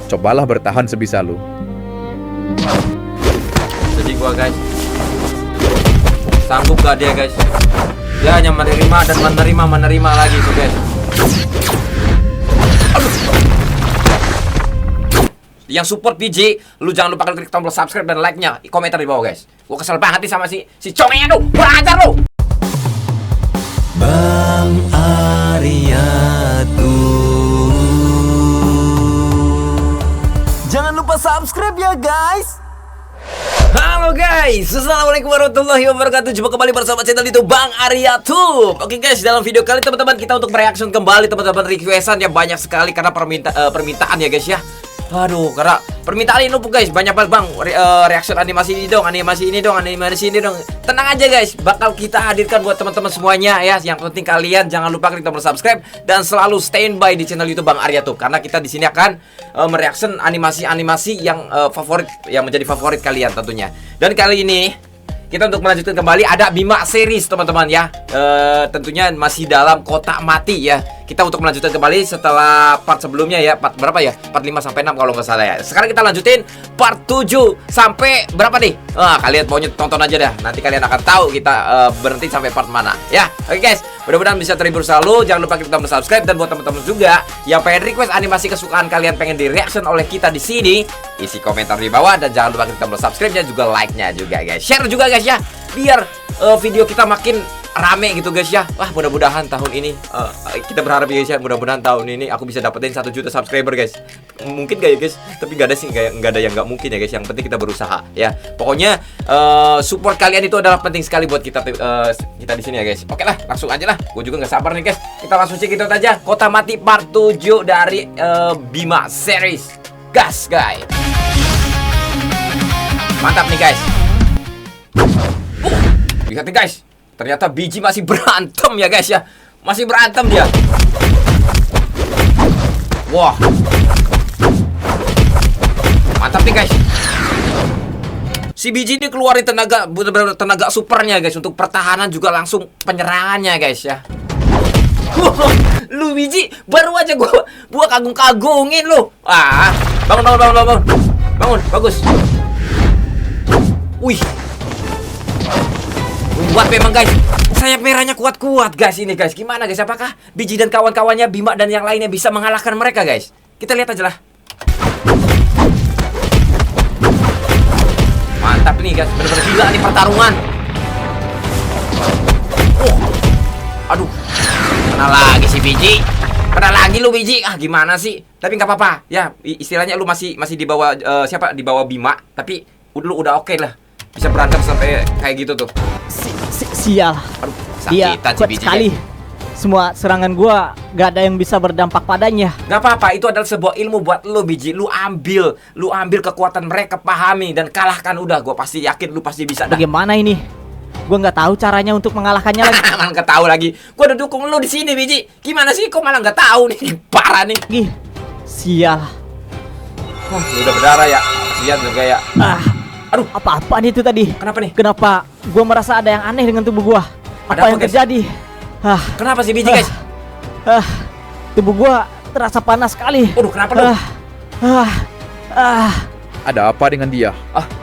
Cobalah bertahan sebisa lu. Jadi gua guys, sanggup gak dia guys? Dia hanya menerima dan menerima lagi tuh guys. Aduh. Yang support PJ, lu jangan lupa klik tombol subscribe dan like-nya, komentar di bawah guys. Gua kesel banget nih sama si congenya tuh. Kurang ajar lu. Bang Aryatu. Jangan lupa subscribe ya guys. Halo guys, assalamualaikum warahmatullahi wabarakatuh. Jumpa kembali bersama channel itu Bang Aryatu. Oke guys, dalam video kali teman-teman kita untuk mereaction kembali teman-teman, requestan ya banyak sekali karena permintaan ya guys ya. Aduh, karena permintaan ini lupa guys, banyak banget bang reaction animasi ini dong, animasi ini dong, animasi ini dong. Tenang aja guys, bakal kita hadirkan buat teman-teman semuanya ya. Yang penting kalian jangan lupa klik tombol subscribe dan selalu standby di channel YouTube Bang Aryatu, karena kita di sini akan mereaction animasi-animasi yang favorit, yang menjadi favorit kalian tentunya. Dan kali ini kita untuk melanjutkan kembali ada Bima series teman-teman ya. Tentunya masih dalam kotak mati ya. Kita untuk melanjutkan kembali setelah part sebelumnya ya. Part berapa ya? Part 5 sampai 6 kalau nggak salah ya. Sekarang kita lanjutin part 7 sampai berapa nih? Kalian pokoknya tonton aja dah. Nanti kalian akan tahu kita berhenti sampai part mana ya. Oke guys, mudah-mudahan bisa terhibur selalu. Jangan lupa klik tombol subscribe, dan buat teman-teman juga yang pengen request animasi kesukaan kalian pengen di reaction oleh kita di sini, isi komentar di bawah dan jangan lupa klik tombol subscribe-nya juga, like-nya juga guys. Share juga guys ya, biar video kita makin rame gitu guys ya. Wah, mudah-mudahan tahun ini kita berharap ya guys ya, mudah-mudahan tahun ini aku bisa dapetin 1 juta subscriber guys. Mungkin gak ya guys? Tapi gak ada sih, gak ada yang gak mungkin ya guys. Yang penting kita berusaha ya. Pokoknya support kalian itu adalah penting sekali buat kita di sini ya guys. Oke lah, langsung aja lah. Gue juga gak sabar nih guys. Kita langsung cek itu aja. Kota Mati part 7 dari Bima series. Gas guys. Mantap nih guys. Lihat nih guys, ternyata biji masih berantem ya guys ya. Masih berantem dia. Wah, mantap nih guys. Si biji ini keluarin tenaga, bener-bener tenaga supernya guys. Untuk pertahanan juga langsung penyerangannya guys ya. Lu biji, baru aja gua kagung-kagungin lu. Bangun, bagus. Wih, kuat memang guys. Sayap merahnya kuat-kuat guys ini guys. Gimana guys? Apakah biji dan kawan-kawannya, Bima dan yang lainnya bisa mengalahkan mereka guys? Kita lihat aja lah. Mantap nih guys. Bener-bener gila nih pertarungan. Aduh. Kena lagi si biji. Kena lagi lu biji. Gimana sih? Tapi nggak apa-apa. Ya, istilahnya lu masih di bawah siapa? Di bawah Bima. Tapi lu udah oke lah. Bisa berantem sampai kayak gitu tuh. Sial. Aduh, dia sakitan si kuat biji sekali. guys. Semua serangan gua gak ada yang bisa berdampak padanya. Gak apa-apa, itu adalah sebuah ilmu buat lu biji. Lu ambil kekuatan mereka, pahami dan kalahkan. Udah, gua pasti yakin lu pasti bisa dah. Bagaimana ini? Gua nggak tahu caranya untuk mengalahkannya lagi. Malah nggak tahu lagi. Gua udah dukung lu di sini biji. Gimana sih? Kok malah nggak tahu nih? Parah nih. Sial. Lu udah berdarah ya? Lihat juga ya. Aduh, apa-apaan itu tadi? Kenapa nih? Kenapa gua merasa ada yang aneh dengan tubuh gua? Ada Apa apa, yang guys? terjadi? Kenapa sih biji guys? Tubuh gua terasa panas sekali. Waduh, kenapa lu? Ada apa dengan dia?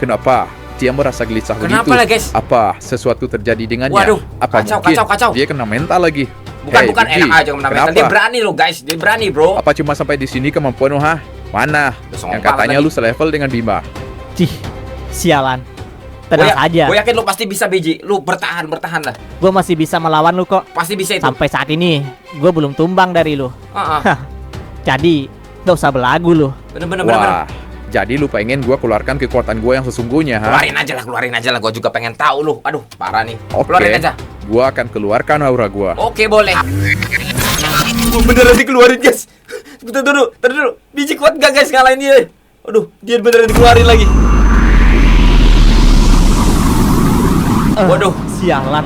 Kenapa dia merasa gelisah Kenapa begitu? lah, guys? Apa sesuatu terjadi dengannya? Waduh, apa kacau. dia kena mental lagi? Bukan Biji, enak aja kena mental. kenapa? Dia berani lo guys. Dia berani bro. Apa cuma sampai di sini kemampuanmu? Mana? Songong Yang katanya banget lu selevel dengan Bima. Sialan. Tenang aja. Gue yakin lu pasti bisa biji. Lu bertahan lah. Gua masih bisa melawan lu kok. Pasti bisa itu. Sampai saat ini gua belum tumbang dari lu. Jadi gak usah belagu lu. Bener. Wah, jadi lu pengen gua keluarkan kekuatan gua yang sesungguhnya, Keluarin aja lah. Gue juga pengen tahu lu. Aduh, parah nih. Oke, Keluarin aja. gua akan keluarkan aura gua. Oke, boleh. Beneran dikeluarin guys. Bentar dulu. Biji kuat gak guys ngalahin dia? Aduh, dia beneran dikeluarin lagi. Waduh, sialan.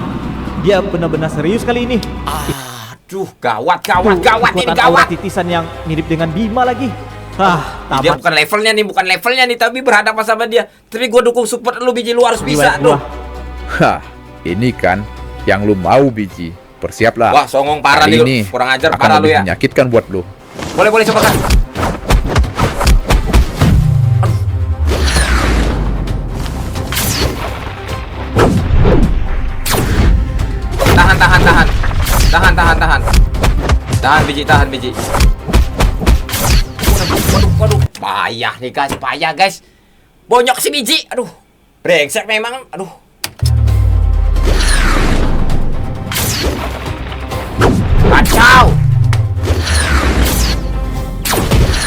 Dia benar-benar serius kali ini. Aduh, gawat ini Kekuatan gawat. aura titisan yang mirip dengan Bima lagi. Dia tamat. bukan levelnya nih, tapi berhadapan sama dia. Tapi gue dukung support lu biji, lu harus bisa tuh. Ini kan yang lu mau biji. Persiaplah. Wah, songong parah Kali nih lu. ini Kurang ajar akan parah lu lebih ya. menyakitkan buat lu. Boleh coba kan. Tahan biji, tahan biji. Waduh. Payah nih guys, payah guys. Bonyok si biji. Aduh. Brengsek memang. Aduh. Kacau.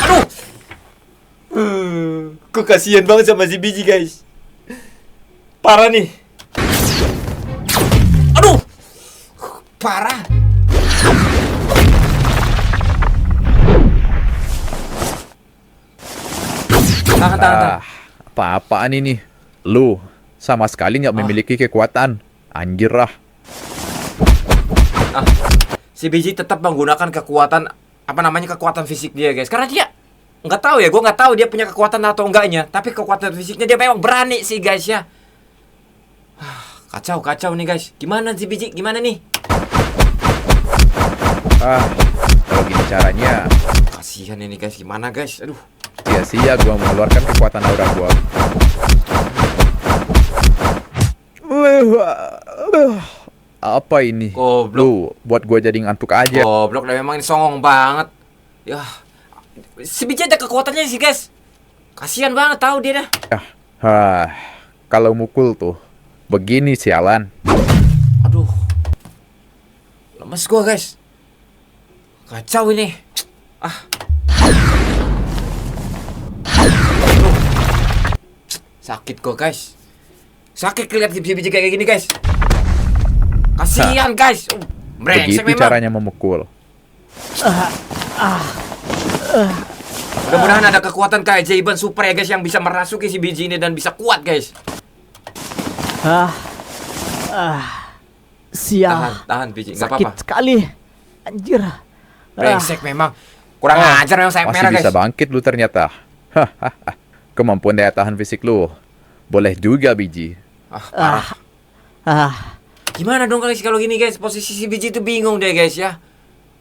Aduh. Kok kasihan banget sama si biji guys. Parah nih. Aduh. Parah. Tahan. Apa-apaan ini? Lu sama sekali nggak memiliki kekuatan. Anjir lah. Si biji tetap menggunakan kekuatan kekuatan fisik dia guys. Karena dia nggak tahu ya, gue nggak tahu dia punya kekuatan atau enggaknya. Tapi kekuatan fisiknya dia memang berani sih guys ya. Kacau nih guys. Gimana si biji? Gimana nih? Kalau gini caranya, Kasihan ini guys. Gimana guys? Aduh. sia-sia gua mengeluarkan kekuatan aura gua. Apa ini? Goblok. Lu buat gua jadi ngantuk aja. Goblok, memang ini songong banget. Ya. Si biji ada kekuatannya sih guys. Kasihan banget tahu dia dah. Kalau mukul tuh begini sialan. Aduh. Lemes gua guys. Kacau ini. Sakit kok guys. Sakit lihat biji-biji kayak gini guys. Kasihan guys. Brengsek Begitu memang. caranya memukul. Mudah-mudahan ada kekuatan keajaiban super ya guys yang bisa merasuki si biji ini dan bisa kuat guys. Sial. Tahan biji, nggak Sakit apa-apa. sekali. Anjir. Brengsek memang. Kurang ajar memang sayap Masih merah guys. bisa bangkit lu ternyata. Kemampuan daya tahan fisik lu boleh juga biji. Parah. Gimana dong guys kalau gini guys? Posisi si biji itu bingung deh guys ya.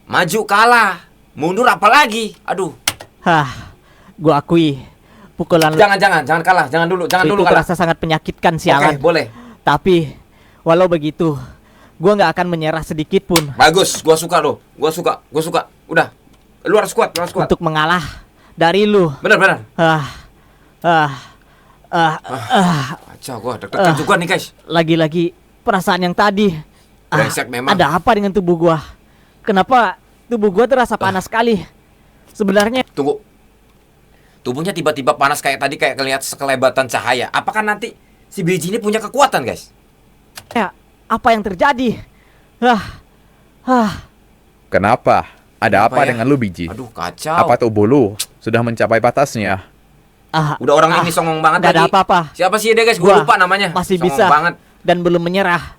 Maju kalah, mundur apalagi. Aduh. Gua akui pukulan Jangan kalah, jangan dulu itu kalah. terasa sangat menyakitkan Oke, sialan. boleh. Tapi walau begitu, gua nggak akan menyerah sedikit pun Bagus, gua suka loh. Gua suka. Udah. Lu harus kuat. untuk mengalah dari lu. Bener. Kacau gua, deg-degan juga nih guys. Lagi-lagi perasaan yang tadi. Brengsek memang. Ada apa dengan tubuh gua? Kenapa tubuh gua terasa panas sekali? Sebenarnya Tunggu. Tubuhnya tiba-tiba panas kayak tadi, kayak kelihatan sekelebatan cahaya. Apakah nanti si biji ini punya kekuatan guys? ya, apa yang terjadi? Kenapa? Ada Kenapa apa ya? dengan lu biji? Aduh, kacau. Apa tubuh lu sudah mencapai batasnya? Udah orang ini songong banget Gak ada lagi. apa-apa. Siapa sih dia guys? Gua lupa namanya. Masih Songong bisa banget. dan belum menyerah.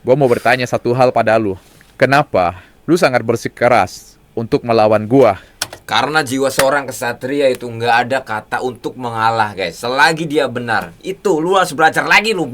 Gua mau bertanya satu hal pada lu. Kenapa lu sangat bersikeras untuk melawan gua? Karena jiwa seorang kesatria itu nggak ada kata untuk mengalah guys. Selagi dia benar. Itu lu harus belajar lagi lu.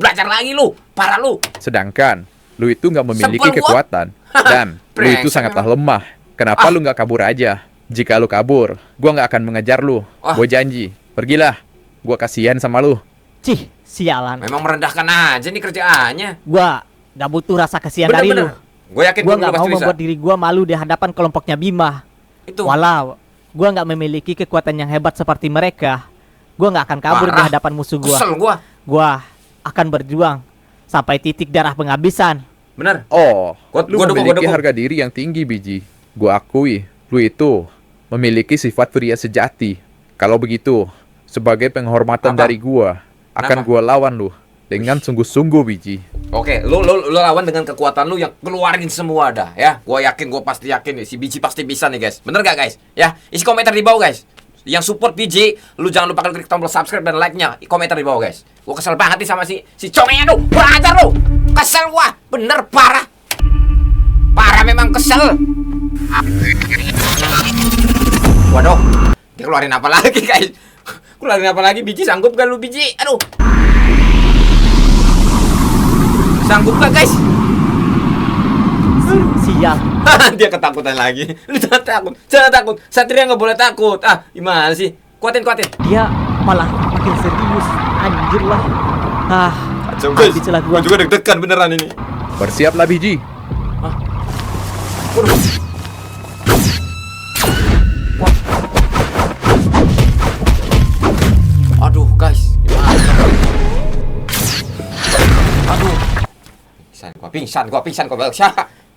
Parah lu. Sedangkan lu itu nggak memiliki Sebel gua. kekuatan dan lu itu Brengsek sangatlah memang. lemah. Kenapa lu nggak kabur aja? Jika lu kabur, gua nggak akan mengejar lu. Gua janji. Pergilah. Gua kasihan sama lu. Cih, sialan. Memang merendahkan aja nih kerjaannya. Gua gak butuh rasa kasihan dari lu. Gue yakin Gua lu gak pasti mau bisa. membuat diri gua malu di hadapan kelompoknya Bima. Itu. Walau gua nggak memiliki kekuatan yang hebat seperti mereka, gua nggak akan kabur di Parah. hadapan musuh gua. Kesel gua. Gua akan berjuang sampai titik darah penghabisan. Bener. Lu Gua dukung. memiliki harga diri yang tinggi, biji. Gua akui, lu itu memiliki sifat pria sejati. Kalau begitu, sebagai penghormatan Apa? dari gua, akan Kenapa? gua lawan lu dengan sungguh-sungguh, biji. Oke, lu lawan dengan kekuatan lu yang keluarin semua dah ya. Gua pasti yakin nih si biji pasti bisa nih guys. Bener gak guys? Ya, isi komentar di bawah guys. Yang support biji, lu jangan lupa klik tombol subscribe dan like-nya. Komentar di bawah guys. Gua kesel banget nih sama si congenya tuh. Gua ajar lu. Kesel gua. Bener parah. Parah memang kesel. Waduh. Dia keluarin apa lagi guys? Keluarin apa lagi biji? Sanggup gak lu biji? Aduh. Sanggup gak guys? Sial. Dia ketakutan lagi. Lu jangan takut. Satria nggak boleh takut. Gimana sih? Kuatin. Dia malah makin serius. Anjir lah. Kacau habislah gua. juga deg-degan beneran ini. Bersiaplah, biji. Waduh. Pingsan gua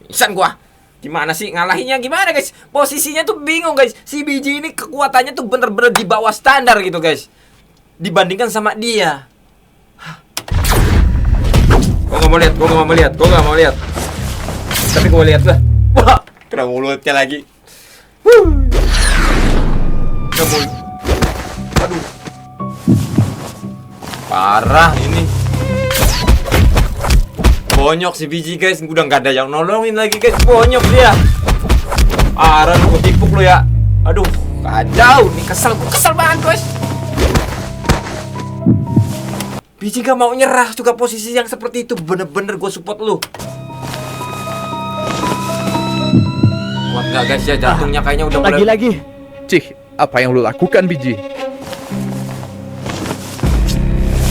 Pingsan gua. Gimana sih ngalahinnya gimana guys? Posisinya tuh bingung guys. Si biji ini kekuatannya tuh bener-bener di bawah standar gitu guys, dibandingkan sama dia. Gua nggak mau lihat. Tapi gua lihat lah. Wah, kena mulutnya lagi. Aduh. Parah ini. Bonyok si biji guys, udah nggak ada yang nolongin lagi guys, bonyok dia. Parah lu, kutipuk lu ya. Aduh, kacau, nih kesel banget guys. Biji gak mau nyerah juga posisi yang seperti itu, bener-bener gue support lu. Kuat nggak guys ya, jantungnya kayaknya udah mulai. Lagi. Cih, apa yang lu lakukan, biji?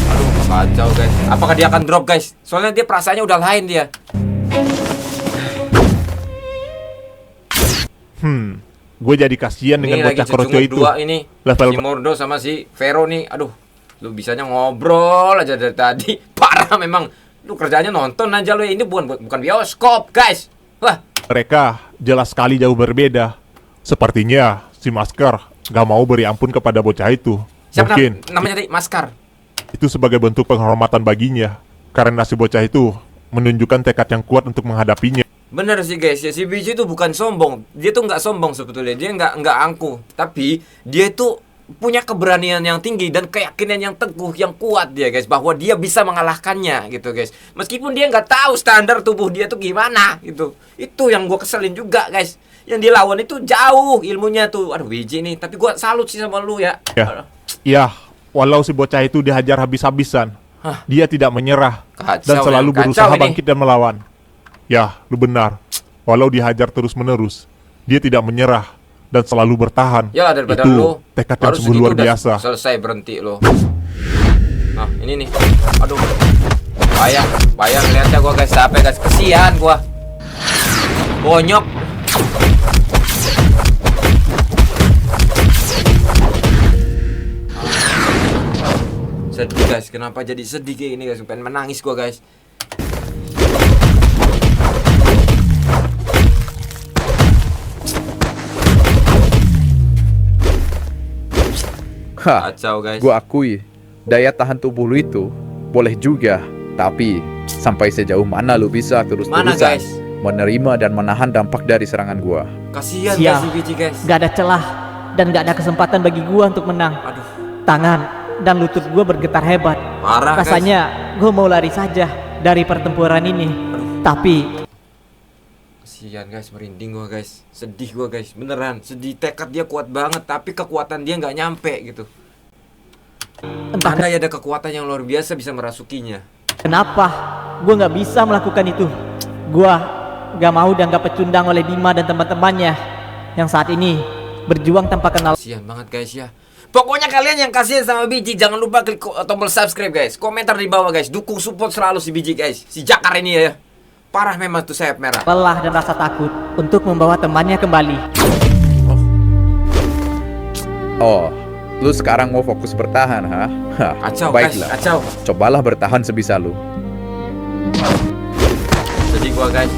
Aduh, kacau guys. Apakah dia akan drop guys? Soalnya dia perasaannya udah lain dia. Gue jadi kasihan dengan bocah kroco itu. Dua ini, Level si Mordo sama si Vero nih. Aduh, lu bisanya ngobrol aja dari tadi. Parah memang. Lu kerjanya nonton aja lu. Ini bukan bioskop guys. Wah, mereka jelas sekali jauh berbeda. Sepertinya si Maskar gak mau beri ampun kepada bocah itu. siapa Mungkin namanya tadi? Maskar. itu sebagai bentuk penghormatan baginya, karena si bocah itu menunjukkan tekad yang kuat untuk menghadapinya. Bener sih guys, ya si biji itu bukan sombong. Dia tuh nggak sombong sebetulnya. Dia nggak angkuh. Tapi dia itu punya keberanian yang tinggi dan keyakinan yang teguh, yang kuat dia guys, bahwa dia bisa mengalahkannya gitu guys. Meskipun dia nggak tahu standar tubuh dia tuh gimana gitu. Itu yang gue keselin juga guys. Yang dilawan itu jauh ilmunya tuh. Aduh biji nih. Tapi gue salut sih sama lu ya. Ya, walau si bocah itu dihajar habis-habisan, dia tidak menyerah dan Kacau, selalu kacau berusaha ini. bangkit dan melawan. Ya, lu benar. Walau dihajar terus-menerus, dia tidak menyerah dan selalu bertahan. Ya daripada itu lu tekad yang baru sungguh segitu luar udah biasa. selesai berhenti lo. Nah ini nih. Aduh. Bayang lihatnya gua guys, capek guys, kesian gua. Bonyok. Sedih guys, kenapa jadi sedih kayak gini guys? Pengen menangis gua guys. Kacau guys. Gua akui, daya tahan tubuh lu itu boleh juga, tapi sampai sejauh mana lu bisa Mana, terus-terusan guys? menerima dan menahan dampak dari serangan gua? Kasihan Sial. guys si biji guys. Gak ada celah dan gak ada kesempatan bagi gua untuk menang. Aduh, Tangan dan lutut gua bergetar hebat. parah guys. Rasanya gua mau lari saja dari pertempuran ini. Tapi Kasihan guys, merinding gua guys. Sedih gua guys, beneran. Sedih, tekad dia kuat banget, tapi kekuatan dia nggak nyampe gitu. entah Andai ada kekuatan yang luar biasa bisa merasukinya. kenapa gua nggak bisa melakukan itu. Gua gak mau dianggap pecundang oleh Bima dan teman-temannya yang saat ini berjuang tanpa kenal. Kasihan banget guys ya. Pokoknya kalian yang kasihan sama Biji, jangan lupa klik tombol subscribe guys. Komentar di bawah guys. Dukung support selalu si Biji guys. Si Jakar ini ya. Parah memang tuh sayap merah. Lelah dan rasa takut untuk membawa temannya kembali. Oh, lu sekarang mau fokus bertahan, ha? Hah, Kacau guys, baiklah. kacau. Cobalah bertahan sebisa lu. Sedih gua guys.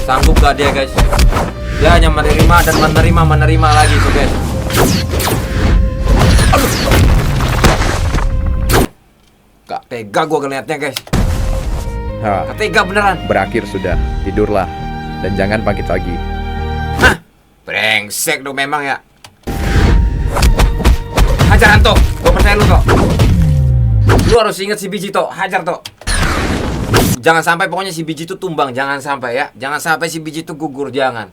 Sanggup gak dia guys? Dia hanya menerima dan menerima lagi tuh guys. Aduh. Gak tega gua ngeliatnya guys. Ha, Gak tega beneran. berakhir sudah. Tidurlah dan jangan bangkit lagi. Hah, brengsek dong memang ya. Hajar Anto, gue percaya lu Tok. Lu harus ingat si Biji Tok, hajar Tok. Jangan sampai pokoknya si Biji itu tumbang, jangan sampai ya. Jangan sampai si Biji itu gugur, jangan.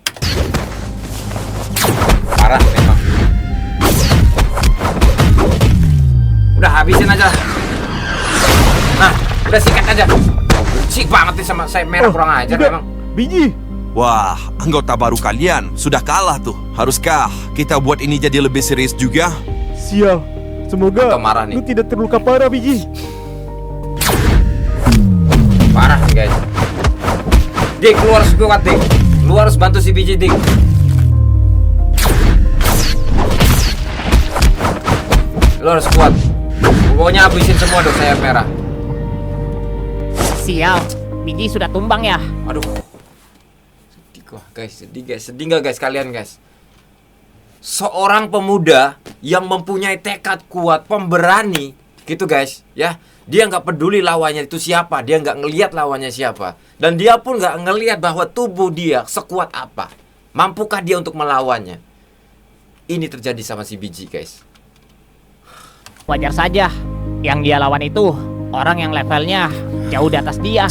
Parah memang. Udah habisin aja. Nah, udah sikat aja. Benci banget nih sama saya merah, kurang ajar tidak. memang. Biji, Wah, anggota baru kalian sudah kalah tuh. Haruskah kita buat ini jadi lebih serius juga? sial. Semoga Anto marah nih. lu tidak terluka parah, Biji. Parah nih guys. Dik, lu harus kuat Dik. Lu harus bantu si Biji Dik. Lu harus kuat. Pokoknya habisin semua dong sayap merah. Sial, biji sudah tumbang ya. Aduh. Sedih gua, guys. Sedih nggak guys kalian, guys? Seorang pemuda yang mempunyai tekad kuat, pemberani, gitu guys, ya. Dia nggak peduli lawannya itu siapa, dia nggak ngelihat lawannya siapa, dan dia pun nggak ngelihat bahwa tubuh dia sekuat apa, mampukah dia untuk melawannya. Ini terjadi sama si biji, guys. Wajar saja. Yang dia lawan itu orang yang levelnya jauh di atas dia.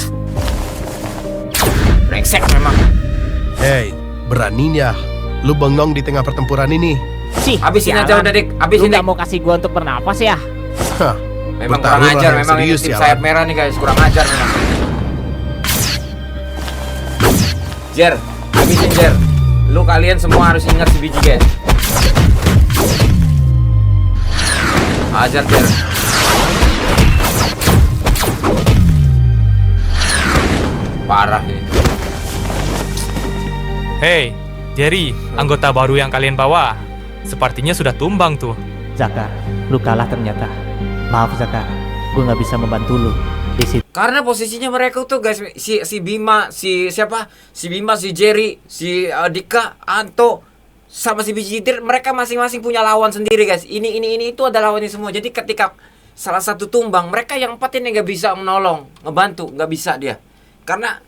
Brengsek memang. Hei, beraninya lu bengong di tengah pertempuran ini. Sih, Habisin aja sialan. udah, Dik. Lu Habisin, nggak Dik. mau kasih gua untuk bernapas ya? Hah, Memang bertarung kurang ajar, lah, memang ini serius tim ya, sayap Lan. merah nih guys, kurang ajar memang. Jer, habisin Jer. Lu kalian semua harus ingat si biji guys. Ajar Jer. Parah ini. Hei, Jerry, anggota baru yang kalian bawa. Sepertinya sudah tumbang tuh. Zakar, lu kalah ternyata. Maaf Zakar, gue nggak bisa membantu lu di situ. Karena posisinya mereka tuh guys, si Bima, si siapa? Si Bima, si Jerry, si Dika, Anto, sama si Biji, mereka masing-masing punya lawan sendiri guys. Ini itu ada lawannya semua. Jadi ketika salah satu tumbang, mereka yang empat ini nggak bisa menolong, ngebantu, nggak bisa dia. Karena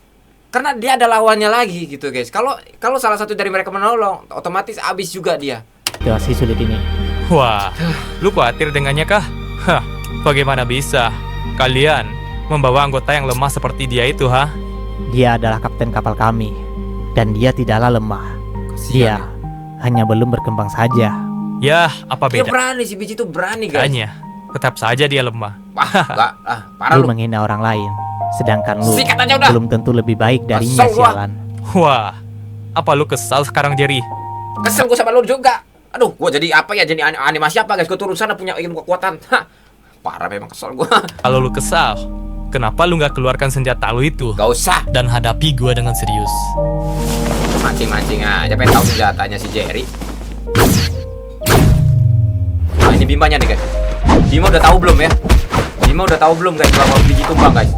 dia ada lawannya lagi gitu guys. Kalau salah satu dari mereka menolong, otomatis habis juga dia. Situasi sulit ini. Wah, lu khawatir dengannya kah? Hah, bagaimana bisa? Kalian membawa anggota yang lemah seperti dia itu, ha? Dia adalah kapten kapal kami, dan dia tidaklah lemah. Dia hanya belum berkembang saja. Yah, apa Dia beda? berani, si Biji tuh berani guys. Hanya, tetap saja dia lemah. Wah, enggak, parah Lu lu. menghina orang lain, sedangkan lu Sikat aja udah. belum tentu lebih baik darinya, Kesel gua. sialan. Wah, apa lu kesal sekarang, Jerry? Kesel gue sama lu juga. Aduh, gue jadi apa ya? Jadi animasi apa guys? Gue turun sana punya ilmu kekuatan. Hah, parah memang kesel gue. Kalau lu kesal, kenapa lu nggak keluarkan senjata lu itu? Gak usah Dan hadapi gua dengan serius. mancing-mancing aja. Pengen tahu senjatanya si Jerry. Nah, ini Bimanya nih guys. Bima udah tahu belum ya? Bima udah tahu belum guys bahwa biji tumbang guys?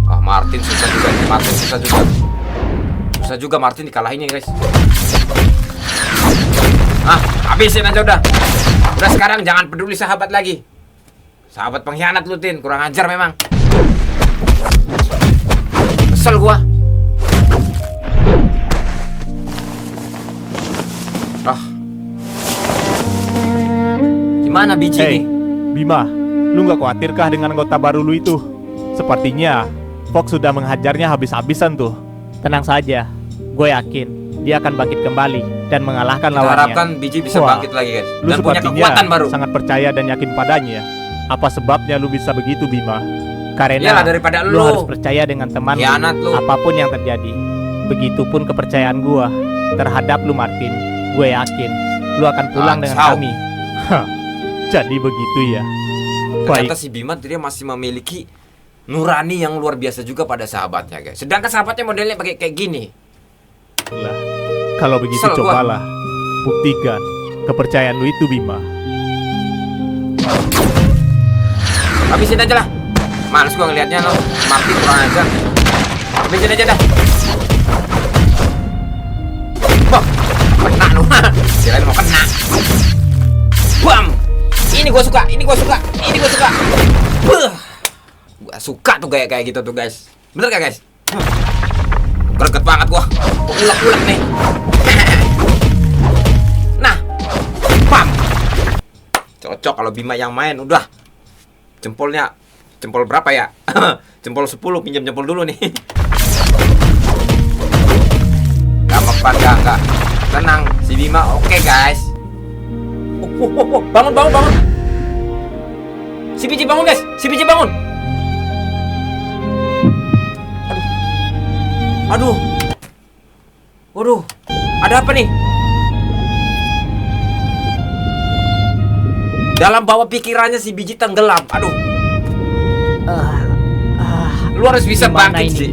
Ah, Martin susah juga. Martin susah juga. Susah juga Martin dikalahinnya guys. Ah, habisin aja udah. Udah sekarang jangan peduli sahabat lagi. Sahabat pengkhianat lu, Tin. Kurang ajar memang. Kesel gua. Ah. Gimana biji Hei, nih? Bima, lu nggak khawatirkah dengan anggota baru lu itu? Sepertinya Fox sudah menghajarnya habis-habisan tuh. Tenang saja, gue yakin dia akan bangkit kembali dan mengalahkan Kita lawannya. harapkan biji bisa Wah, bangkit lagi, guys. Lu Dan punya sepertinya kekuatan baru. sangat percaya dan yakin padanya. Apa sebabnya lu bisa begitu, Bima? Karena Iyalah, daripada lu lu. harus percaya dengan teman lu, Khianat lu. apapun yang terjadi. Begitupun kepercayaan gua terhadap lu, Martin. Gue yakin lu akan pulang dengan Kacau. kami. Hah, jadi begitu ya. Ternyata Baik, si Bima dia masih memiliki nurani yang luar biasa juga pada sahabatnya, guys. Sedangkan sahabatnya modelnya pakai kayak gini. lah. Kalau begitu Kesel gua. cobalah buktikan kepercayaan lu itu, Bima. Habisin aja lah. Males gua ngelihatnya lo. Martin kurang ajar. Habisin aja dah. Wah, kena lu. Kirain mau kena. Bam. Ini gua suka, ini gua suka, ini gua suka. Buh. Gua suka tuh kayak gitu tuh, guys. Bener gak, guys? Greget banget gua. Ulek-ulek nih. Nah. Bam. Cocok kalau Bima yang main udah. Jempolnya jempol berapa ya? Jempol 10, pinjam jempol dulu nih. Gak apa-apa, enggak. Tenang, si Bima oke, guys. Bangun. Si biji bangun, guys. Si biji bangun. Aduh. Waduh. Ada apa nih? Dalam bawah pikirannya si biji tenggelam. Aduh. Lu harus bisa Gimana bangkit ini? sih.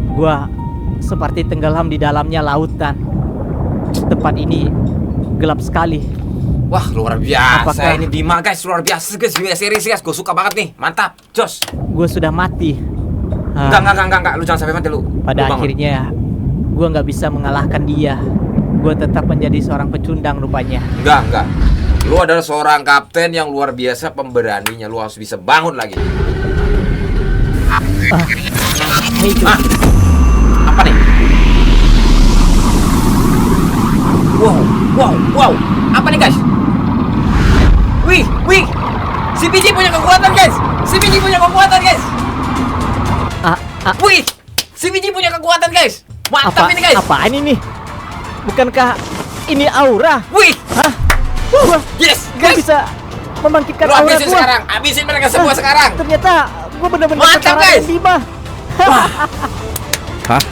Gua seperti tenggelam di dalamnya lautan. Tempat ini gelap sekali. Wah, luar biasa Apakah- ini Bima guys, luar biasa guys, Bima series guys, gue suka banget nih, mantap, jos. Gue sudah mati. Ah, Enggak, lu jangan sampai mati lu. pada Lu bangun. akhirnya gue nggak bisa mengalahkan dia. Gue tetap menjadi seorang pecundang rupanya. Enggak. Lu adalah seorang kapten yang luar biasa pemberaninya, lu harus bisa bangun lagi. Hey, itu. Apa nih? Wow. Apa nih guys? Wih. Si Biji punya kekuatan guys. Wih, si Biji punya kekuatan guys. Mantap ini guys. Apaan ini? Bukankah ini aura? Wih, Hah? Gua yes gua guys. bisa membangkitkan Lu aura habisin gua. sekarang, habisin mereka semua sekarang. Ternyata gua benar-benar Mantap, setara guys. dengan Bima. Hah?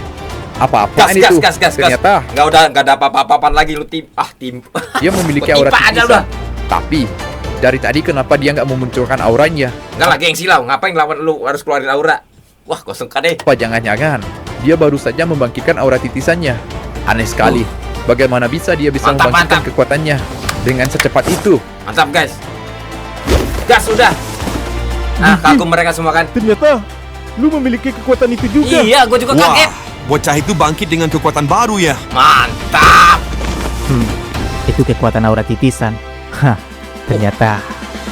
Apa-apaan itu? Gas. Ternyata Enggak ada apa-apaan lagi lu tim. dia memiliki Gua aura timpa aja titisan. udah. Tapi dari tadi kenapa dia nggak memunculkan auranya? Enggak lah gengsi lah, ngapain lawan lu harus keluarin aura? Wah, gua suka deh. Apa jangan-jangan dia baru saja membangkitkan aura titisannya? Aneh sekali. Bagaimana bisa dia bisa Mantap, membangkitkan mantap. kekuatannya dengan secepat itu? Mantap guys. Gas sudah. Nah, kagum mereka semua kan. Ternyata lu memiliki kekuatan itu juga. Iya, gua juga Wah, kaget. bocah itu bangkit dengan kekuatan baru ya. Mantap. Itu kekuatan aura titisan. Hah, ternyata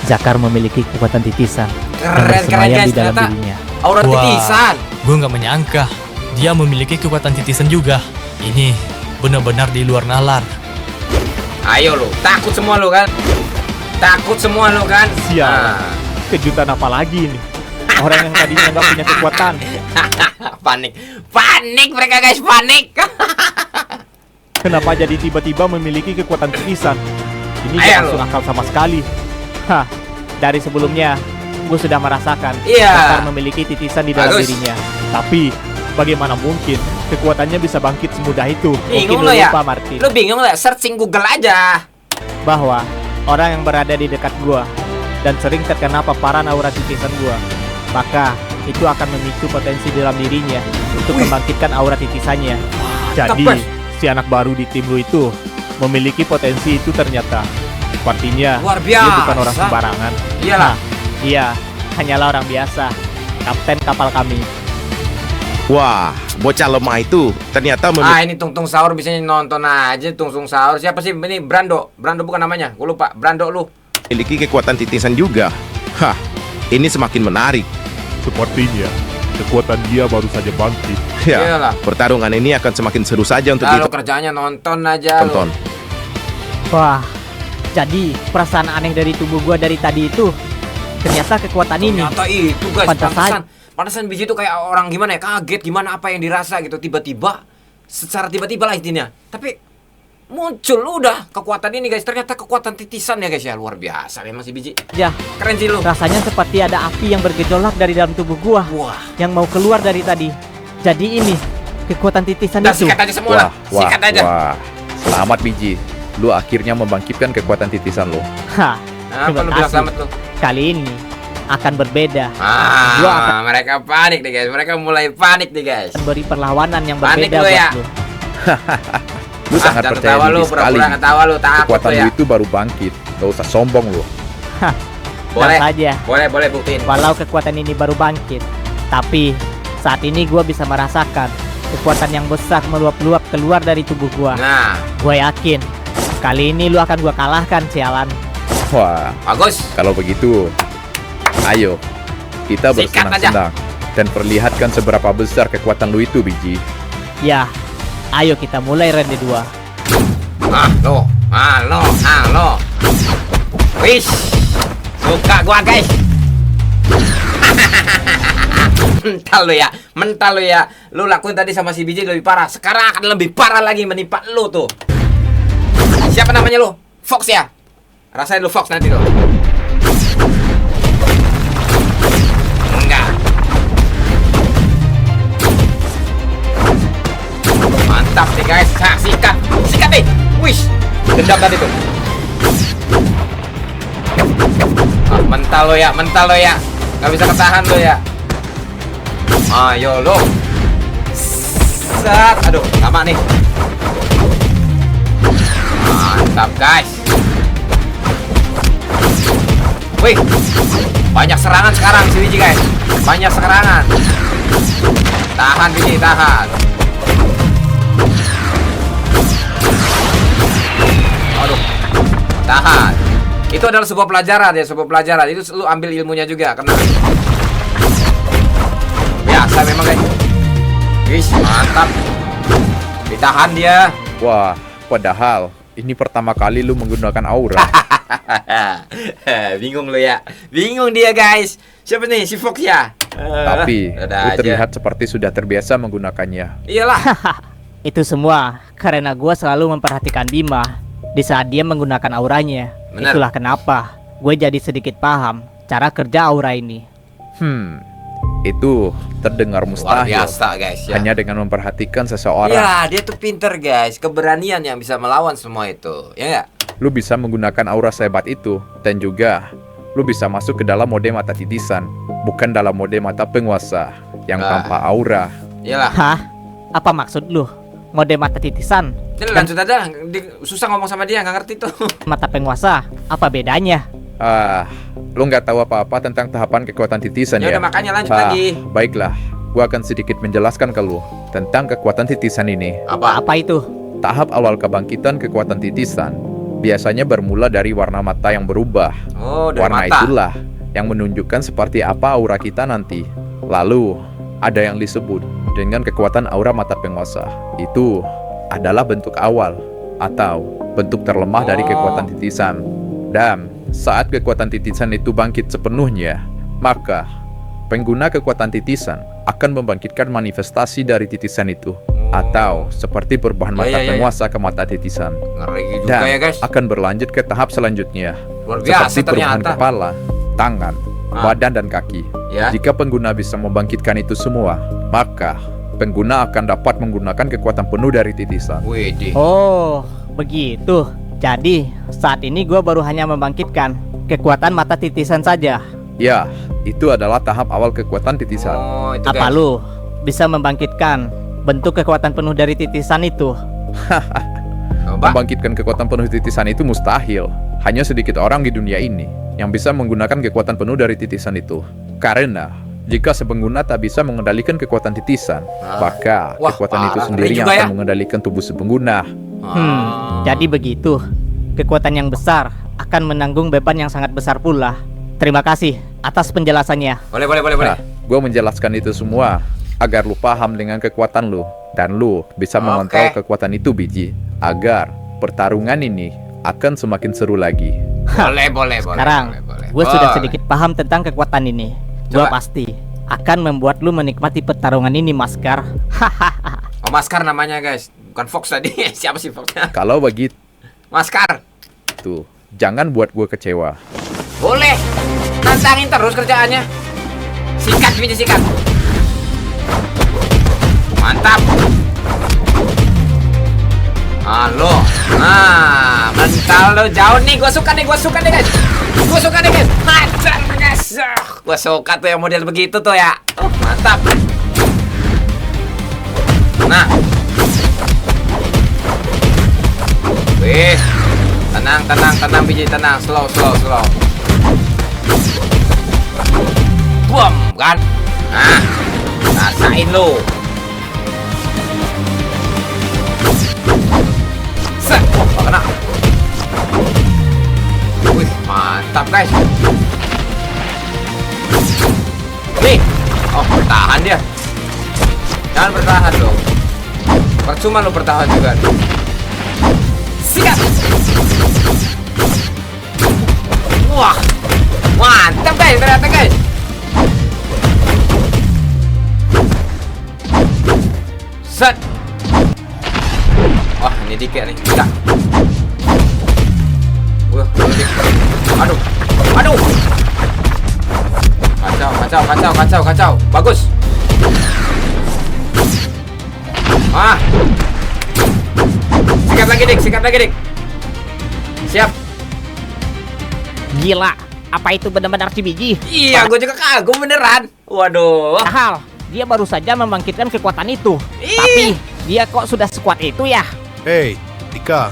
Zakar memiliki kekuatan titisan yang Keren bersemayam guys, di dalam ternyata dirinya. aura titisan. Gue nggak menyangka dia memiliki kekuatan titisan juga. Ini benar-benar di luar nalar. Ayo lu, takut semua lu kan? Sial. Nah. Kejutan apa lagi ini? Orang yang tadinya nggak punya kekuatan. Panik mereka guys, panik. Kenapa jadi tiba-tiba memiliki kekuatan titisan? Ini Ayo, gak lu. masuk akal sama sekali. Hah, dari sebelumnya gue sudah merasakan Iya. Zakar memiliki titisan di dalam Bagus. dirinya. Tapi bagaimana mungkin kekuatannya bisa bangkit semudah itu? Bingung Mungkin lo lu ya? lupa, Martin. Lu bingung lah, searching Google aja. Bahwa orang yang berada di dekat gua dan sering terkena paparan aura titisan gua, maka itu akan memicu potensi dalam dirinya untuk membangkitkan aura titisannya. Jadi Tebas. si anak baru di tim lu itu memiliki potensi itu ternyata. Sepertinya Luar dia biasa. bukan orang sembarangan. Iyalah. Iya, hanyalah orang biasa, kapten kapal kami. Wah, bocah lemah itu ternyata Ini Tung Sahur bisanya nonton aja Tung Sahur. Siapa sih ini? Brando bukan namanya. Gue lupa. Brando lu. memiliki kekuatan titisan juga. Hah, ini semakin menarik. Sepertinya kekuatan dia baru saja bangkit. Ya, Iyalah. pertarungan ini akan semakin seru saja untuk Lalu kerjanya nonton aja lu. ditonton. Wah, jadi perasaan aneh dari tubuh gua dari tadi itu ternyata kekuatan ini. Ternyata itu guys, Pantesan. pantesan Biji itu kayak orang gimana ya, kaget gimana apa yang dirasa gitu tiba-tiba, secara tiba-tiba lah intinya. Tapi muncul udah kekuatan ini guys, ternyata kekuatan titisan ya guys ya, luar biasa memang si Biji. Ya, Keren sih lu. rasanya seperti ada api yang bergejolak dari dalam tubuh gua Wah, yang mau keluar dari tadi. Jadi ini kekuatan titisan udah itu. sikat aja semua lah, sikat aja. Wah. Selamat Biji. Lu akhirnya membangkitkan kekuatan titisan lu. Hah, Apa terima lu bilang kasih. selamat lu? Kali ini akan berbeda. Gua akan Mereka panik nih guys, mereka mulai panik nih guys. beri perlawanan yang Panik berbeda lu buat ya. lu. Lu sangat jangan percaya ketawa diri lu, sekali. pura-pura ketawa lu, takut Kekuatan lu lu ya. itu baru bangkit. Gak usah sombong lu. Boleh, Tenang saja. boleh buktiin. Walau kekuatan ini baru bangkit, tapi saat ini gua bisa merasakan kekuatan yang besar meluap-luap keluar dari tubuh gua. Nah, Gua yakin kali ini lu akan gua kalahkan, sialan. Wah, bagus. kalau begitu, ayo kita Sikat bersenang-senang dan perlihatkan seberapa besar kekuatan lu itu, Biji. Ya, ayo kita mulai ronde 2. Halo. Wish. Suka gua guys. Mental lu ya. Lu lakuin tadi sama si Biji lebih parah. Sekarang akan lebih parah lagi menimpa lu tuh. Siapa namanya lu? Fox ya? Rasain lu Fox nanti lu. Enggak. Mantap nih guys. Sikat nih. Wish. Dendam tadi tuh. Mental lo ya. Gak bisa ketahan lo ya. Ayo lo. Set. Aduh, lama nih. Mantap guys. Wih, banyak serangan sekarang si Wiji guys. Banyak serangan. Tahan Wiji, tahan. Aduh, tahan. Itu adalah sebuah pelajaran ya, sebuah pelajaran. Itu lu ambil ilmunya juga, kena. Biasa memang guys. Wih, mantap. Ditahan dia. Wah, padahal ini pertama kali lu menggunakan aura. Bingung lu ya. Bingung dia guys. Siapa nih? Si Fox ya? Tapi ada lu aja. terlihat seperti sudah terbiasa menggunakannya. Iyalah. Itu semua karena gua selalu memperhatikan Bima di saat dia menggunakan auranya. Benar. Itulah kenapa gue jadi sedikit paham cara kerja aura ini. Itu terdengar Luar mustahil. biasa guys ya. Hanya dengan memperhatikan seseorang, Ya, dia tuh pinter guys. Keberanian yang bisa melawan semua itu. Ya nggak? lu bisa menggunakan aura sehebat itu. Dan juga, lu bisa masuk ke dalam mode mata titisan, bukan dalam mode mata penguasa yang tanpa aura. Iyalah. Hah? Apa maksud lu? Mode mata titisan, Jadi lanjut aja. Susah ngomong sama dia, nggak ngerti tuh. mata penguasa, apa bedanya? Lu nggak tahu apa-apa tentang tahapan kekuatan titisan Ya ya? udah, makanya lanjut lagi. Baiklah, gua akan sedikit menjelaskan ke lu tentang kekuatan titisan ini. Apa? Apa itu? Tahap awal kebangkitan kekuatan titisan biasanya bermula dari warna mata yang berubah. Oh, dari Warna mata. itulah yang menunjukkan seperti apa aura kita nanti. Lalu, ada yang disebut dengan kekuatan aura mata penguasa. Itu adalah bentuk awal atau bentuk terlemah dari kekuatan titisan. Dan saat kekuatan titisan itu bangkit sepenuhnya, maka pengguna kekuatan titisan akan membangkitkan manifestasi dari titisan itu, atau seperti perubahan mata Ya. penguasa ke mata titisan. Ngeri juga Dan ya guys. akan berlanjut ke tahap selanjutnya, Luar biasa seperti perubahan ternyata. kepala, tangan, badan, dan kaki. Ya. Jika pengguna bisa membangkitkan itu semua, maka pengguna akan dapat menggunakan kekuatan penuh dari titisan. Widih. Oh, begitu. Jadi, saat ini gue baru hanya membangkitkan kekuatan mata titisan saja. Ya, itu adalah tahap awal kekuatan titisan. Oh, itu Apa guys. lu bisa membangkitkan bentuk kekuatan penuh dari titisan itu? Coba. Membangkitkan kekuatan penuh titisan itu mustahil. Hanya sedikit orang di dunia ini yang bisa menggunakan kekuatan penuh dari titisan itu. Karena jika sepengguna tak bisa mengendalikan kekuatan titisan, maka Wah, kekuatan itu parah. sendiri Ngeri yang juga akan ya. mengendalikan tubuh sepengguna. Jadi begitu. Kekuatan yang besar akan menanggung beban yang sangat besar pula. Terima kasih atas penjelasannya. Boleh. Nah, gue menjelaskan itu semua agar lu paham dengan kekuatan lu, dan lu bisa mengontrol kekuatan itu, Biji, agar pertarungan ini akan semakin seru lagi. Boleh. Sekarang, boleh. gue sudah Boleh. sedikit paham tentang kekuatan ini. Gue Coba. pasti akan membuat lu menikmati pertarungan ini, Maskar. Oh, Maskar namanya guys. Bukan Fox tadi. Siapa sih Foxnya? Kalau begitu, Maskar. jangan buat gue kecewa. Boleh. Nantangin terus kerjaannya. Sikat, Wiji, sikat. Mantap. Halo. Nah, mental lo jauh nih. Gua suka nih guys. Hajar guys. Gua suka tuh yang model begitu tuh ya. Mantap. Nah. Wih. Tenang Biji, tenang. Slow. Buam, kan? Nah, rasain lo. Set, kena. Wih, mantap guys. Nih, oh bertahan dia. Jangan bertahan lo. Percuma lo bertahan juga. Sikat. Wah, mantap guys, ternyata guys. Set. Wah, ini dikit nih. Tidak. Wah, aduh. Kacau. Bagus. Sikat lagi, Dik. Siap. Gila, apa itu benar-benar si Biji? Iya, gue juga kagum beneran. Waduh. Padahal dia baru saja membangkitkan kekuatan itu. Ih. Tapi dia kok sudah sekuat itu ya? Hei, Tika,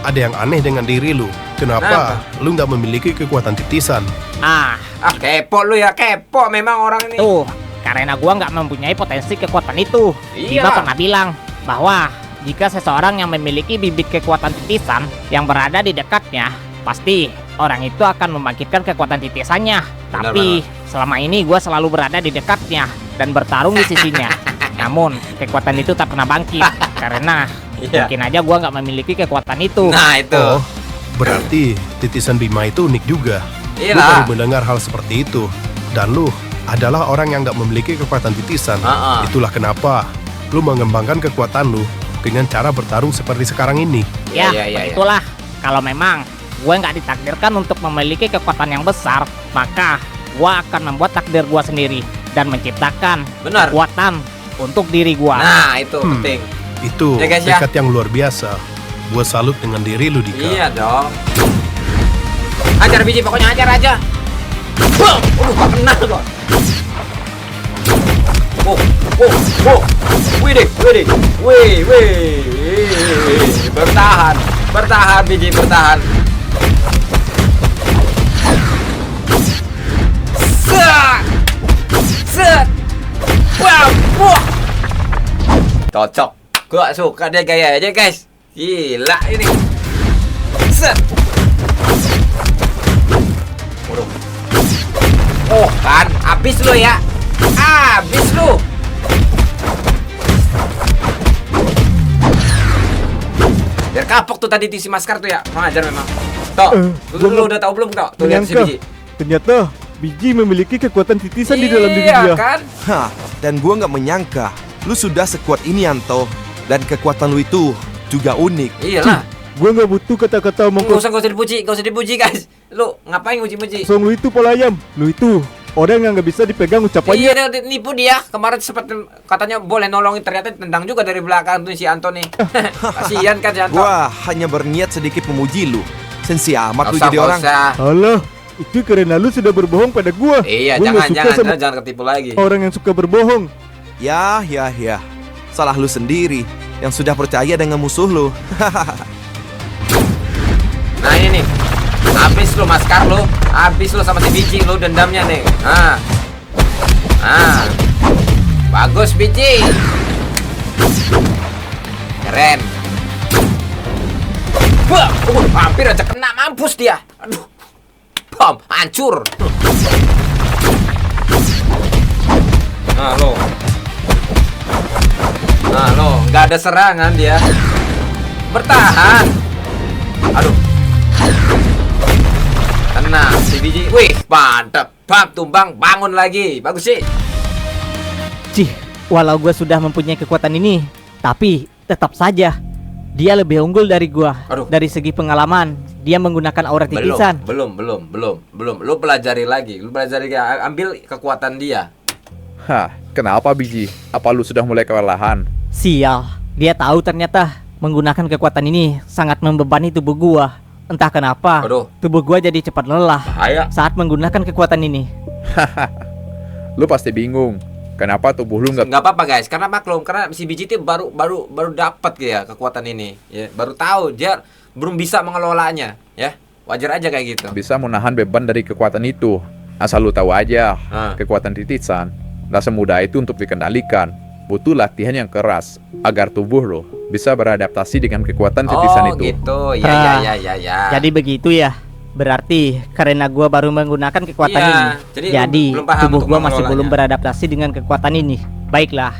ada yang aneh dengan diri lu. Kenapa lu nggak memiliki kekuatan titisan? Ah, Ah, kepo lu ya, kepo memang orang ini. tuh, karena gua nggak mempunyai potensi kekuatan itu. Iya. Bima pernah bilang bahwa jika seseorang yang memiliki bibit kekuatan titisan yang berada di dekatnya, pasti orang itu akan membangkitkan kekuatan titisannya. Benar, Tapi selama ini gua selalu berada di dekatnya dan bertarung di sisinya. Namun kekuatan itu tak pernah bangkit karena Iya. mungkin aja gua nggak memiliki kekuatan itu. Nah, itu. Oh, berarti titisan Bima itu unik juga. Lu Iyalah. baru mendengar hal seperti itu. Dan lu adalah orang yang nggak memiliki kekuatan titisan. Itulah kenapa lu mengembangkan kekuatan lu dengan cara bertarung seperti sekarang ini. Ya, Iya, iya, iya. itulah. Kalau memang gue nggak ditakdirkan untuk memiliki kekuatan yang besar, maka gue akan membuat takdir gue sendiri dan menciptakan Benar. kekuatan untuk diri gue. Nah, itu penting. Itu Ya, guys, ya. tekad yang luar biasa. Gua salut dengan diri lu, Dika. Iya dong. Hajar biji, pokoknya hajar aja. Bang! Gak kena kok. Oh. Wih deh. Wih. Bertahan biji, bertahan. Set. Wah. Cocok. Gua suka dia gaya aja, guys. Gila ini. Set. Waduh. Oh kan, habis lu ya. Habis lu. Biar kapok tuh tadi si maskar tuh ya. Mengajar memang. Toh, lu udah tahu belum toh? Tuh lihat si biji. Ternyata biji memiliki kekuatan titisan di dalam diri Iya dia. kan? Hah, dan gua nggak menyangka lu sudah sekuat ini, Anto. Dan kekuatan lu itu juga unik. Iyalah. Gua nggak butuh kata-kata omong Gak usah dipuji guys. Lu ngapain muji-muji? kosong. Lu itu polayam. Lu itu orang yang nggak bisa dipegang ucapannya. Iya, dia nipu dia. Kemarin sempat katanya boleh nolongin, ternyata tendang juga dari belakang tuh si Anto nih. Kasihan kan si Anto. Gua hanya berniat sedikit memuji lu. Sensi amat lu jadi orang. Alah, itu karena lu sudah berbohong pada gua. Iya, Gua nggak suka sama jangan ketipu lagi. orang yang suka berbohong. Ya. Salah lu sendiri yang sudah percaya dengan musuh lu. Nah ini nih, habis lu maskar lu, habis lu sama si biji lu dendamnya nih. Bagus biji, keren. Wah, hampir aja kena, mampus dia. Aduh, bom, hancur. Nah lo, nggak ada serangan dia, bertahan. Aduh. Tenang, si biji. Wih, mantap. Bam, tumbang, bangun lagi. Bagus sih. Cih, walau gue sudah mempunyai kekuatan ini, tapi tetap saja dia lebih unggul dari gua. Aduh. Dari segi pengalaman, dia menggunakan aura titisan. Belum. Lu pelajari lagi. Ambil kekuatan dia. Hah, kenapa biji? Apa lu sudah mulai kewalahan? Sial, dia tahu ternyata menggunakan kekuatan ini sangat membebani tubuh gua. Entah kenapa, Aduh. tubuh gua jadi cepat lelah Bahaya. saat menggunakan kekuatan ini. Lu pasti bingung. Kenapa tubuh lu nggak Nggak apa-apa guys, karena maklum, karena si biji itu baru dapat ya kekuatan ini. Ya, baru tahu dia belum bisa mengelolanya, ya. Wajar aja kayak gitu. bisa menahan beban dari kekuatan itu? Asal lu tahu aja, kekuatan titisan nggak semudah itu untuk dikendalikan. Butuh latihan yang keras agar tubuh lo bisa beradaptasi dengan kekuatan titisan itu. Gitu. Ah, Ya. Jadi begitu ya. Berarti karena gua baru menggunakan kekuatan Iya, ini, jadi jadi belum paham tubuh untuk gua masih mengelolanya. belum beradaptasi dengan kekuatan ini. Baiklah.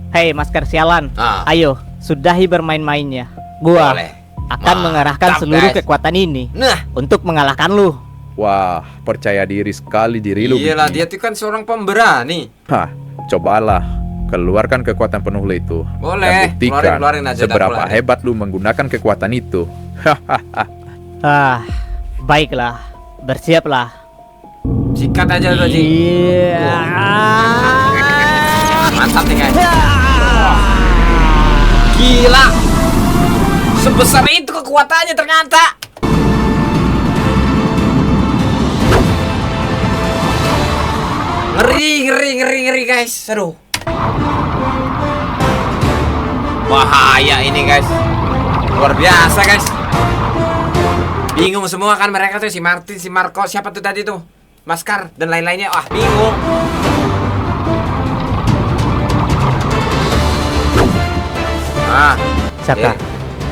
Hei, masker sialan. Ah. Ayo, sudahi bermain-mainnya. Gua Boleh. akan Mantap, mengerahkan seluruh guys. kekuatan ini Nah, untuk mengalahkan lu. Wah, percaya diri sekali diri lu. iyalah, Biji. dia tuh kan seorang pemberani. Hah, cobalah keluarkan kekuatan penuh lu itu. Boleh, Dan buktikan keluarin aja, seberapa keluarin. hebat lu menggunakan kekuatan itu. Baiklah. Bersiaplah. Sikat aja lu, Ji. Iya. Mantap nih guys. Gila. Sebesar itu kekuatannya ternyata. Ngeri guys. Aduh. Bahaya ini guys. Luar biasa guys. Bingung semua kan mereka tuh, si Martin, si Marco, siapa tuh tadi tuh? Maskar dan lain-lainnya. Ah, bingung. Saka,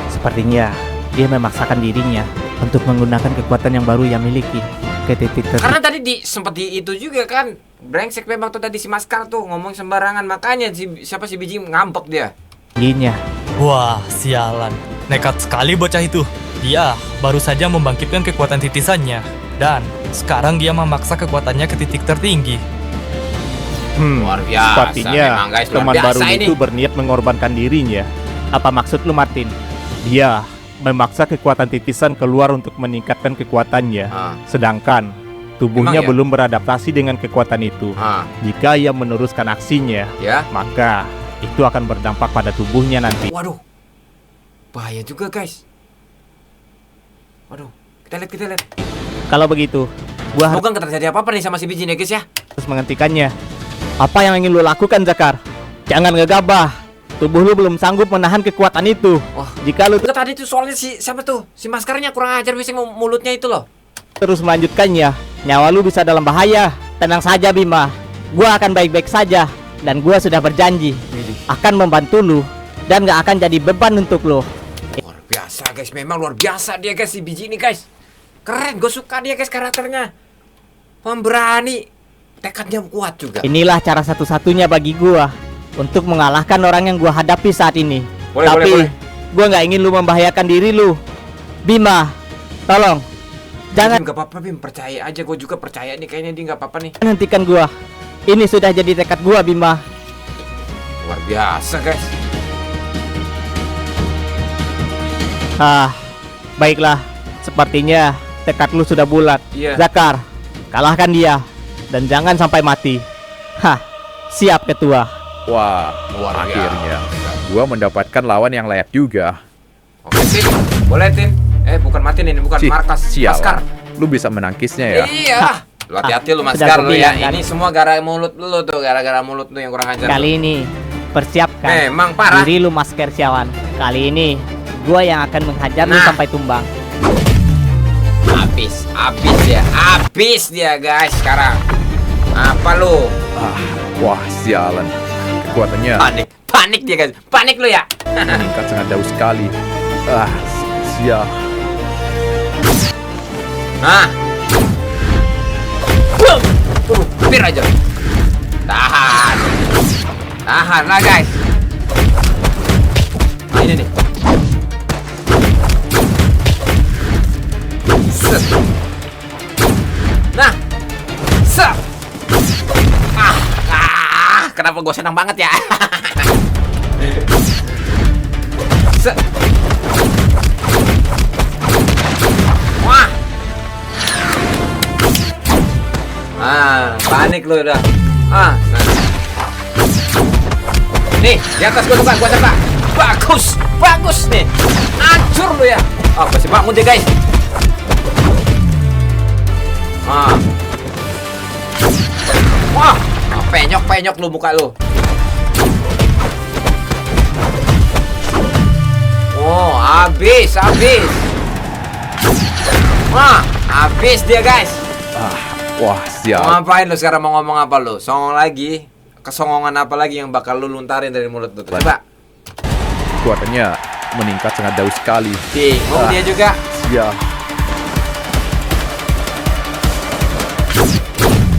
sepertinya dia memaksakan dirinya untuk menggunakan kekuatan yang baru yang miliki ke titik tertentu. Karena tadi seperti itu juga kan. Brengsek memang tuh tadi si Maskar tuh ngomong sembarangan. Makanya siapa si Biji ngambek dia. Tingginya. Wah, sialan. Nekat sekali bocah itu. Dia baru saja membangkitkan kekuatan titisannya. Dan sekarang dia memaksa kekuatannya ke titik tertinggi. Luar biasa. Sepertinya memang, guys, luar teman biasa baru ini. itu berniat mengorbankan dirinya. Apa maksud lu, Martin? Dia memaksa kekuatan titisan keluar untuk meningkatkan kekuatannya. Sedangkan tubuhnya Emang ya? belum beradaptasi dengan kekuatan itu. Jika ia meneruskan aksinya, Ya. maka itu akan berdampak pada tubuhnya nanti. Waduh. Bahaya juga, guys. Waduh. Kita lihat. Kalau begitu, gua Semoga nggak terjadi apa-apa nih sama si Biji nih, guys ya. harus menghentikannya. Apa yang ingin lu lakukan, Zakar? Jangan gegabah. Tubuh lu belum sanggup menahan kekuatan itu. Wah. Jika lu Enggak, tadi tuh soalnya siapa tuh? Si Maskarnya kurang ajar bisa mulutnya itu loh. terus melanjutkannya, nyawa lu bisa dalam bahaya. Tenang saja, Bima. Gua akan baik-baik saja. Dan gua sudah berjanji akan membantu lu dan gak akan jadi beban untuk lu. Luar biasa, guys. Memang luar biasa dia, guys, si Biji ini, guys. Keren, gue suka dia, guys, karakternya. Pemberani, tekadnya kuat juga. Inilah cara satu-satunya bagi gua untuk mengalahkan orang yang gua hadapi saat ini. Boleh, Tapi boleh. gua nggak ingin lu membahayakan diri lu. Bima, tolong jangan Bim, gak apa-apa, Bim. Percaya aja, gue juga percaya nih. Kayaknya dia gak apa-apa nih. hentikan gua. Ini sudah jadi tekad gua, Bima. Luar biasa, guys. Baiklah. Sepertinya tekad lu sudah bulat. Iya. Zakar, kalahkan dia dan jangan sampai mati. Siap, ketua. Wah, Luar akhirnya gua mendapatkan lawan yang layak juga. Oke, Tin. Boleh, Tin. Bukan Martin ini, bukan Cih, Markas. sialan. Maskar. Lu bisa menangkisnya ya? Iya. Lu hati-hati lu, Sudah Maskar lu ya. kubilang, kan? Ini semua gara mulut lu tuh, gara-gara mulut lu yang kurang ajar. Kali ini persiapkan Memang parah. diri lu, Masker Siawan. Kali ini gua yang akan menghajar lu Nah. sampai tumbang. Habis dia, guys, sekarang. Apa lu? Wah, sialan. Kekuatannya Panik dia, guys. Panik lu ya. meningkat sangat jauh sekali. Sial. Nah. Boom. Hampir aja. Tahan lah, guys. Nah, ini nih. Set. Nah. Set. Kenapa gue senang banget ya? Set. Wah. Panik lu udah. Nah. Nih, di atas gua tebak. Bagus nih. Hancur lu ya. Masih bangun deh, guys. Wah, penyok lu muka lu. Oh, habis. Wah, habis dia, guys. Wah, sial. Mau ngapain lu sekarang, mau ngomong apa lu? Songong lagi? Kesongongan apa lagi yang bakal lu luntarin dari mulut lu? Coba. Kekuatannya meningkat sangat jauh sekali. Bingung dia juga. Sial.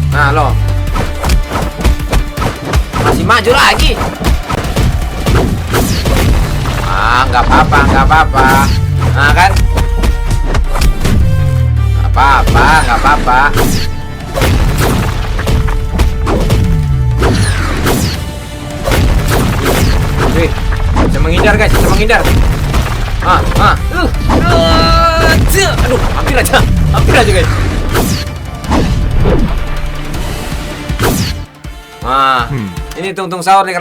Nah, lo. Masih maju lagi. Nggak apa-apa. Nah, kan? Nggak apa-apa. Wih, bisa menghindar, guys, bisa menghindar. Aduh, hampir aja, guys. Ini Tung Sahur nih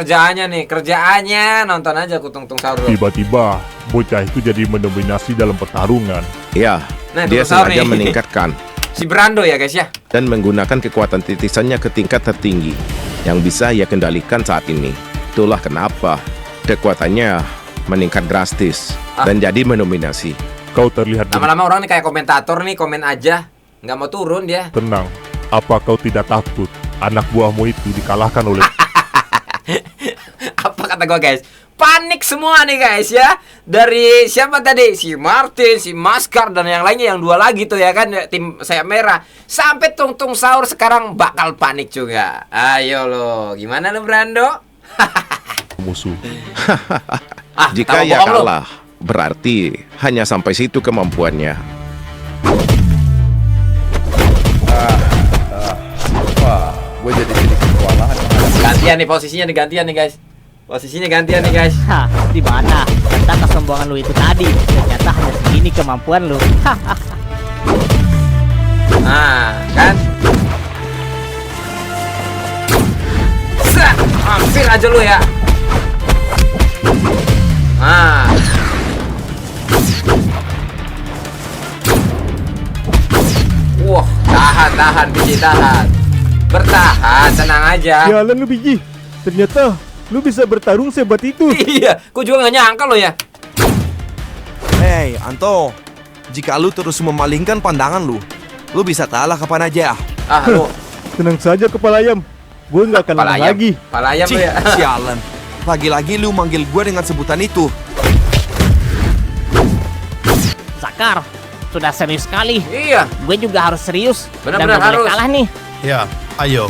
kerjaannya nonton aja aku Tung Sahur. Tiba-tiba bocah itu jadi mendominasi dalam pertarungan. Ya, Nah, dia dinosaur sengaja nih. meningkatkan Si Brando ya, guys ya. dan menggunakan kekuatan titisannya ke tingkat tertinggi yang bisa ia kendalikan saat ini. Itulah kenapa kekuatannya meningkat drastis dan jadi mendominasi. Kau terlihat Lama-lama orang nih kayak komentator nih, komen aja, nggak mau turun dia. tenang. Apa kau tidak takut anak buahmu itu dikalahkan oleh... Apa kata gue guys? Panik semua nih guys ya. Dari siapa tadi? Si Martin, si Maskar, dan yang lainnya, yang 2 lagi tuh ya kan, tim sayap merah. Sampai Tung Tung Sahur sekarang bakal panik juga. Ayo lo, gimana lo Brando? musuh. Jika ia kalah, berarti hanya sampai situ kemampuannya. Wah, gue jadi sedikit kewalahan. Gantian nih posisinya, gantian nih guys. Posisinya gantian nih guys. Hah, di mana? Kata kesombongan lu itu tadi. Ternyata hanya segini kemampuan lu. Nah, kan? Hampir aja lu ya. Nah. Wah, tahan, biji tahan. Bertahan, tenang aja. Sialan lu biji. Ternyata lu bisa bertarung sehebat itu. Iya, gua juga gak nyangka lo ya. Hei, Anto. Jika lu terus memalingkan pandangan lu bisa kalah kapan aja. Ah, lu. Tenang saja kepala ayam. Gue nggak akan Kepala lama ayam. lagi. Kepala ayam lu Cih, ya. sialan. Lagi-lagi lu manggil gue dengan sebutan itu. Zakar, sudah serius sekali. Iya. Gue juga harus serius. Benar-benar dan gak boleh harus. kalah nih. Ya, ayo.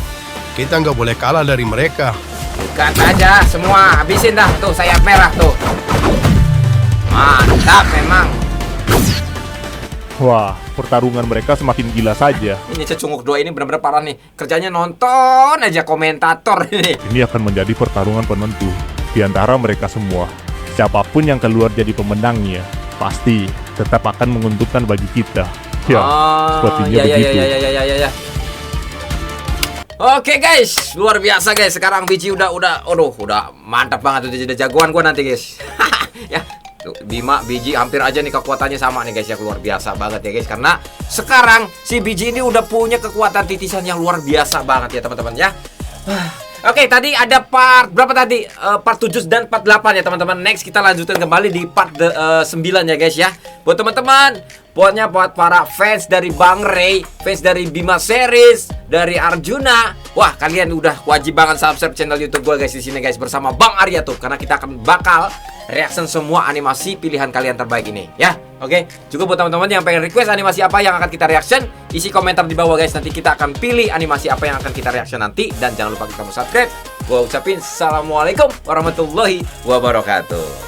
Kita nggak boleh kalah dari mereka. Bukan aja semua, habisin dah tuh sayap merah tuh. Mantap memang. Wah, pertarungan mereka semakin gila saja. Ini Cecunguk 2 ini benar-benar parah nih. Kerjanya nonton aja komentator ini. Ini akan menjadi pertarungan penentu di antara mereka semua. Siapapun yang keluar jadi pemenangnya, pasti tetap akan menguntungkan bagi kita. Ya, sepertinya begitu. Ya. Oke guys, luar biasa guys. Sekarang biji udah mantap banget, udah jagoan gua nanti guys. Ya, tuh, Bima, biji hampir aja nih kekuatannya sama nih guys ya, luar biasa banget ya guys. Karena sekarang si biji ini udah punya kekuatan titisan yang luar biasa banget ya teman-teman ya. Oke, tadi ada part berapa tadi? Part 7 dan part 8 ya teman-teman. Next kita lanjutkan kembali di part 9 ya guys ya. Buat teman-teman, buat para fans dari Bang Ray, fans dari Bima Series, dari Arjuna, wah kalian udah wajib banget subscribe channel YouTube gue guys di sini guys, bersama Bang Arya tuh, karena kita akan bakal reaction semua animasi pilihan kalian terbaik ini ya. Oke, juga buat teman-teman yang pengen request animasi apa yang akan kita reaction, isi komentar di bawah guys. Nanti kita akan pilih animasi apa yang akan kita reaction nanti. Dan jangan lupa kita subscribe. Gua ucapin assalamualaikum warahmatullahi wabarakatuh.